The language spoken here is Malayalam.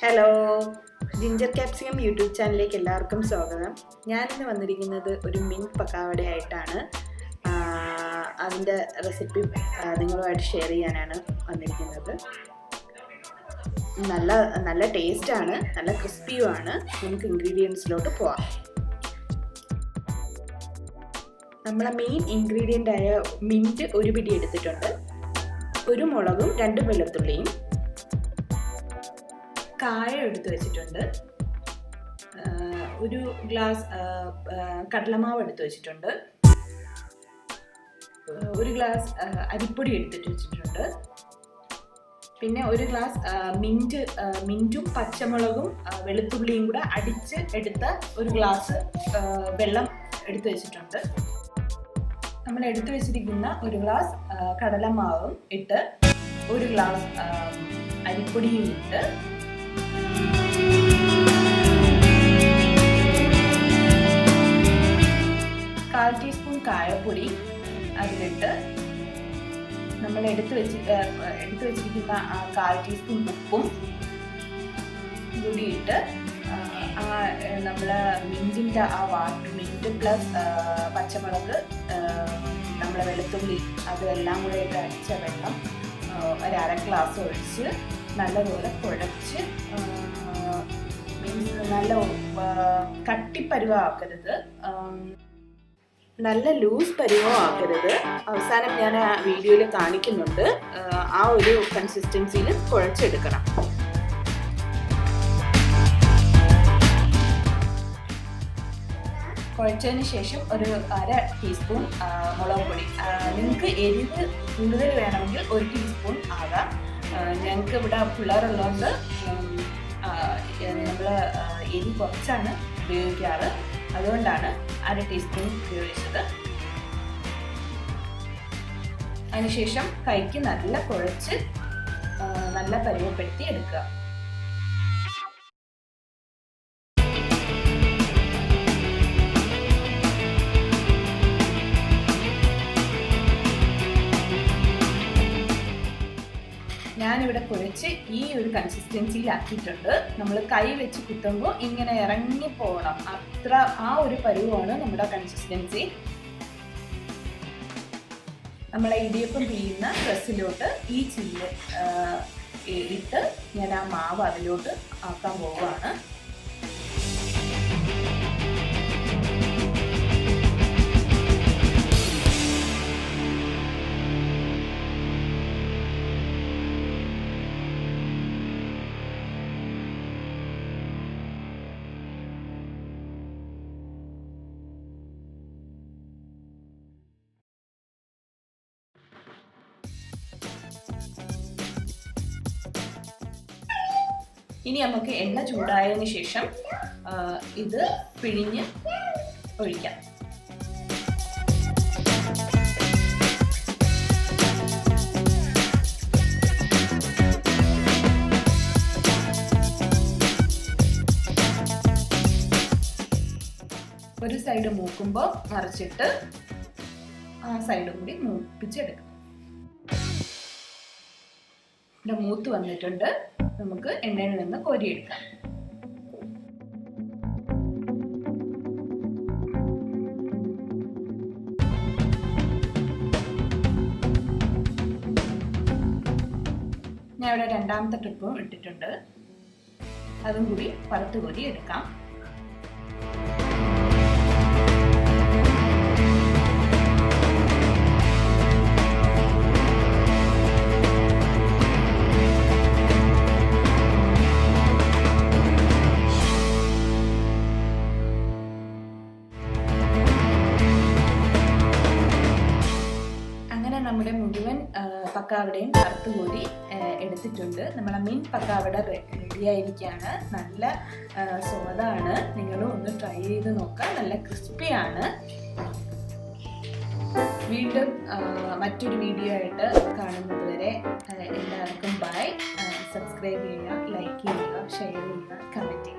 ഹലോ, ജിഞ്ചർ ക്യാപ്സിക്കം യൂട്യൂബ് ചാനലിലേക്ക് എല്ലാവർക്കും സ്വാഗതം. ഞാനിന്ന് വന്നിരിക്കുന്നത് ഒരു മിൻറ്റ് പക്കാവടയായിട്ടാണ്. അതിൻ്റെ റെസിപ്പി നിങ്ങളുമായിട്ട് ഷെയർ ചെയ്യാനാണ് വന്നിരിക്കുന്നത്. നല്ല ടേസ്റ്റാണ്, നല്ല ക്രിസ്പിയുമാണ്. നമുക്ക് ഇൻഗ്രീഡിയൻസിലോട്ട് പോവാം. നമ്മളെ മെയിൻ ഇൻഗ്രീഡിയൻ്റ് ആയ മിൻറ്റ് ഒരു പിടി എടുത്തിട്ടുണ്ട്. ഒരു മുളകും 2 വെളുത്തുള്ളിയും, കായം എടുത്ത് വെച്ചിട്ടുണ്ട്, ഒരു ഗ്ലാസ് കടലമാവ് എടുത്ത് വെച്ചിട്ടുണ്ട്, ഒരു ഗ്ലാസ് അരിപ്പൊടി എടുത്തിട്ട് വെച്ചിട്ടുണ്ട്, പിന്നെ ഒരു ഗ്ലാസ് മിൻറ്റും പച്ചമുളകും വെളുത്തുള്ളിയും കൂടെ അടിച്ച് എടുത്ത ഒരു ഗ്ലാസ് വെള്ളം എടുത്ത് വെച്ചിട്ടുണ്ട്. നമ്മൾ എടുത്തു വെച്ചിരിക്കുന്ന ഒരു ഗ്ലാസ് കടലമാവും ഇട്ട്, ഒരു ഗ്ലാസ് അരിപ്പൊടിയും ഇട്ട്, 1/4 ടീസ്പൂൺ കായപ്പൊടി അതിലിട്ട്, നമ്മൾ എടുത്തു വെച്ചിരിക്കുന്ന 1/4 ടീസ്പൂൺ ഉപ്പും കൂടിയിട്ട്, നമ്മൾ മിൻറ്റിൻ്റെ മിൻറ്റ് പ്ലസ് പച്ചമുളക്, നമ്മളെ വെളുത്തുള്ളി അതെല്ലാം കൂടെ ഇട്ട് അടിച്ച വെള്ളം ഒരു 1/2 ഗ്ലാസ് ഒഴിച്ച് നല്ലപോലെ കുഴച്ച്, നല്ല കട്ടിപ്പരുവാക്കരുത്, നല്ല ലൂസ് പരുവം ആക്കരുത്. അവസാനം ഞാൻ ആ വീഡിയോയിൽ കാണിക്കുന്നുണ്ട്. ആ ഒരു കൺസിസ്റ്റൻസിയിൽ കുഴച്ചെടുക്കണം. കുഴച്ചതിന് ശേഷം ഒരു 1/2 ടീസ്പൂൺ മുളക് പൊടി. നിങ്ങൾക്ക് എരിവ് കൂടുതൽ വേണമെങ്കിൽ 1 ടീസ്പൂൺ ആകാം. ഞങ്ങൾക്ക് ഇവിടെ പിള്ളേരുള്ളതുകൊണ്ട് നമ്മൾ എരി കുറച്ചാണ് ഉപയോഗിക്കാറ്, അതുകൊണ്ടാണ് 1/2 ടീസ്പൂൺ ഉപയോഗിച്ചത്. അതിനുശേഷം കൈക്ക് നല്ല കുഴച്ച് നല്ല പരുവപ്പെടുത്തി എടുക്കുക. ഞാനിവിടെ കുഴച്ച് ഈ ഒരു കൺസിസ്റ്റൻസിയിലാക്കിയിട്ടുണ്ട്. നമ്മൾ കൈ വെച്ച് കുത്തുമ്പോൾ ഇങ്ങനെ ഇറങ്ങി പോകണം, അത്ര ആ ഒരു പരുവമാണ് നമ്മുടെ കൺസിസ്റ്റൻസി. നമ്മളെ ഇടിയപ്പം പിഴിയുന്ന പ്രസ്സിലോട്ട് ഈ ചില്ല് ഇട്ട് ഞാൻ ആ മാവ് അതിലോട്ട് ആക്കാൻ പോവുകയാണ്. ഇനി നമുക്ക് എണ്ണ ചൂടായതിന് ശേഷം ഇത് പിഴിഞ്ഞ് ഒഴിക്കാം. ഒരു സൈഡ് മൂക്കുമ്പോൾ മറിച്ചിട്ട് ആ സൈഡും കൂടി മൂപ്പിച്ചെടുക്കാം. ഇവിടെ മൂത്ത് വന്നിട്ടുണ്ട്. നമുക്ക് എണ്ണയിൽ നിന്ന് കോരിയെടുക്കാം. ഞാൻ ഇവിടെ 2ാമത്തെ ട്രിപ്പും ഇട്ടിട്ടുണ്ട്. അതും കൂടി വറുത്ത് കോരി എടുക്കാം. നമ്മുടെ മുഴുവൻ പക്കാവടയും വറുത്ത് കോരി എടുത്തിട്ടുണ്ട്. നമ്മളെ മിൻറ്റ് പക്കാവട റെഡിയായിരിക്കുകയാണ്. നല്ല സ്വാദാണ്. നിങ്ങളും ഒന്ന് ട്രൈ ചെയ്ത് നോക്കാം. നല്ല ക്രിസ്പിയാണ്. വീണ്ടും മറ്റൊരു വീഡിയോ ആയിട്ട് കാണുന്നത് വരെ എല്ലാവർക്കും ബൈ. സബ്സ്ക്രൈബ് ചെയ്യുക, ലൈക്ക് ചെയ്യുക, ഷെയർ ചെയ്യുക, കമൻറ്റ് ചെയ്യുക.